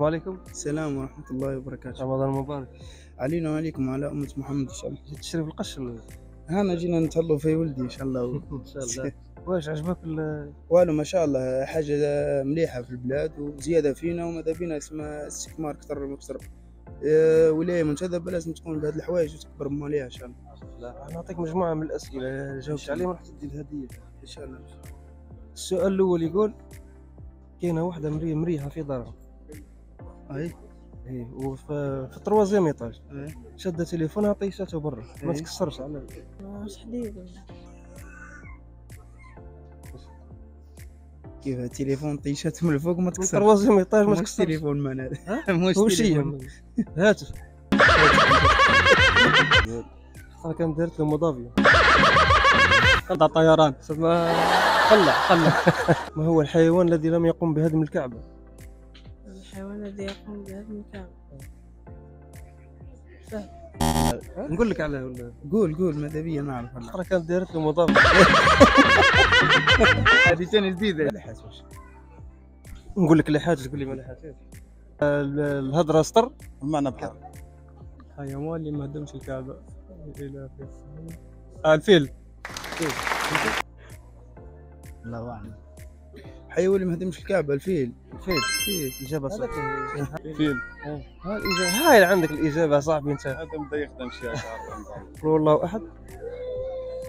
وعليكم السلام ورحمة الله وبركاته. رمضان مبارك. علينا وعليكم وعلى أمة محمد إن شاء الله. جيت تشري في القش ولا؟ هانا جينا نتهلوا في ولدي إن شاء الله. ان شاء الله. واش عجبك والو ما شاء الله حاجة مليحة في البلاد وزيادة فينا وماذا بينا اسمها استثمار أكثر وأكثر. ولاية منتدبة لازم تكون بهذه الحوايج وتكبر ماليها إن شاء الله. لا نعطيك مجموعة من الأسئلة جاوبت عليهم راح تدي الهدية إن شاء الله. السؤال الأول يقول كاينة واحدة مريحة في دارها. أي وفي التروازيام ايطاج أي شادة تليفونها طيشته برا ما تكسرش على واش حديد كيف التليفون طيشات من الفوق ما تكسر. التروازيام ايطاج ما مش تكسرش. تليفون معناها. مش وش هي تليفون. هاتف. انا كان درت له مضافية قطع طيران. ما خلع ما هو الحيوان الذي لم يقم بهدم الكعبة؟ الحيوان الذي يقوم بهدم الكعبة نقول لك عليه ولا قول ماذا بيا ما أعرف والله. انا كان دارت له مضافية. هذه ثاني جديدة. نقول لك لحاجة تقول لي ما لحاجة. الهضرة سطر المعنى بحر. حيوان اللي ما هدمش الكعبة. الفيل. الله أعلم. حيوان اللي ما هدمش الكعبة الفيل. الفيل. إجابة صح. فيل. ها الإجابة هاي اللي عندك الإجابة يا صاحبي أنت. هذا بدا يخدم شيء. قل هو الله أحد.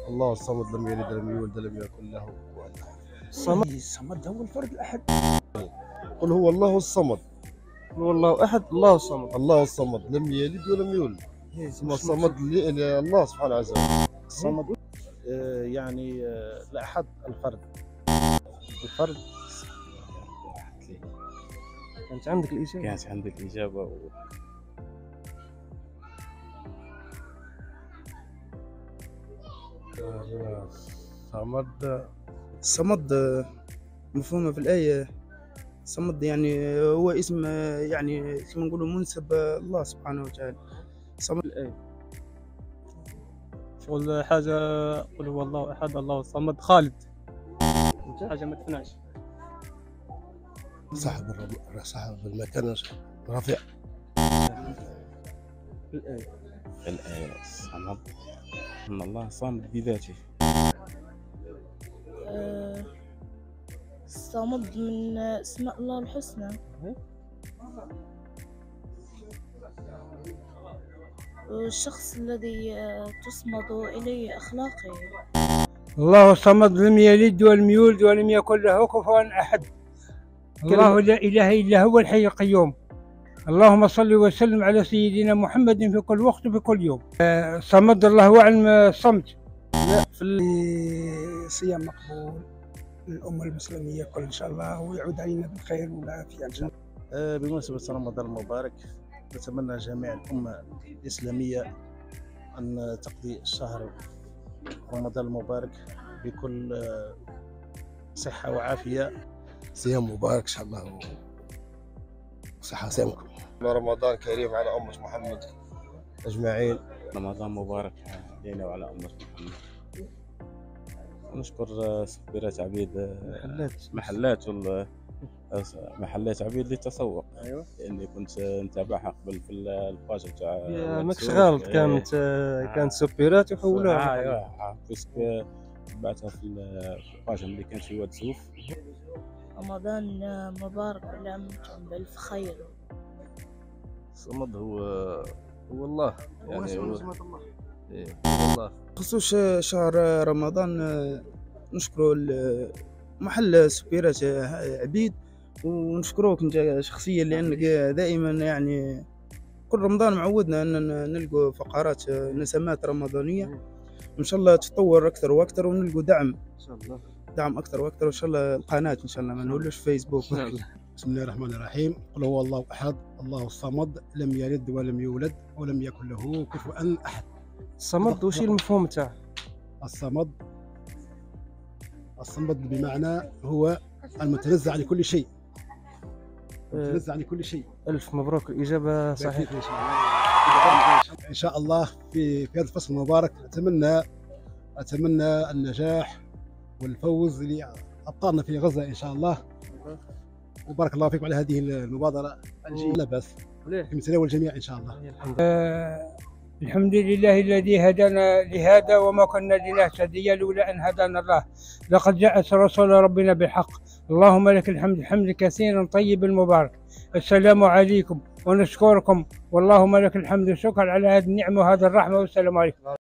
الله الصمد لم يلد ولم يولد ولم يكن له كفوا أحد. الصمد هو الفرد الأحد. قل هو الله الصمد. قل هو الله أحد الله الصمد. الله الصمد لم يلد ولم يولد. اسمه الصمد الله سبحانه عز وجل. الصمد يعني الأحد الفرد. الفرد. كانت عندك الإجابة. كانت عندي الإجابة الصمد مفهومة في الآية. الصمد يعني هو اسم يعني كما نقولوا منسب الله سبحانه وتعالى. صمد الآية. شغل حاجة. قل هو الله أحد الله الصمد. خالد. حاجة ما تفناش. صاحب المكان رفيع. الآية. الآية الصمد أن الله صامد بذاته. الصمد من اسماء الله الحسنى. الشخص الذي تصمد إليه أخلاقه. الله الصمد لم يلد ولم يولد ولم يكن له كفوا أحد. الله لا إله إلا هو الحي القيوم. اللهم صل وسلم على سيدنا محمد في كل وقت وفي كل يوم. صمد الله أعلم الصمت. لا في صيام مقبول للأمة المسلمية كل إن شاء الله ويعود علينا بالخير والعافية. بمناسبة رمضان المبارك نتمنى جميع الأمة الإسلامية أن تقضي الشهر رمضان المبارك بكل صحة وعافية. صيام مبارك إن شاء الله وصحة سامكم. رمضان كريم على أمة محمد أجمعين. رمضان مبارك علينا وعلى أمة محمد. ونشكر سبيرات عبيد محلات عبيد للتسوق. ايوه لاني كنت نتابعها قبل في الباج تاع ماكش غلط. كانت سوبيرات وحولوها. ايوه باسكو تبعتها في الباج اللي كانت في واد سوف. رمضان مبارك كل عام وانتم بألف خير. الصمد هو الله يعني هو الله. الله. بخصوص شهر رمضان نشكروا محل سبيرات عبيد ونشكروك انت شخصيا لانك دائما يعني كل رمضان معودنا ان نلقوا فقرات نسمات رمضانيه وان شاء الله تتطور اكثر واكثر ونلقوا دعم ان شاء الله. دعم اكثر واكثر وان شاء الله القناه ان شاء الله ما نقولوش فيسبوك. بسم الله الرحمن الرحيم. قل هو الله احد الله الصمد لم يلد ولم يولد ولم يكن له كفوا احد. الصمد وش المفهوم تاعه؟ الصمد بمعنى هو المتنزع عن كل شيء. المتنزع عن كل شيء. ألف مبروك الإجابة صحيحة إن شاء الله في هذا الفصل المبارك أتمنى النجاح والفوز لأبطالنا في غزة إن شاء الله. وبارك الله فيكم على هذه المبادره الجيده. لا باس يتناول الجميع ان شاء الله. الحمد لله الذي هدانا لهذا وما كنا لنهتدي لولا ان هدانا الله. لقد جاءت رسول ربنا بالحق. اللهم لك الحمد حمد كثيرا طيب المبارك. السلام عليكم ونشكركم، واللهم لك الحمد شكرا على هذه النعمه وهذه الرحمه، والسلام عليكم.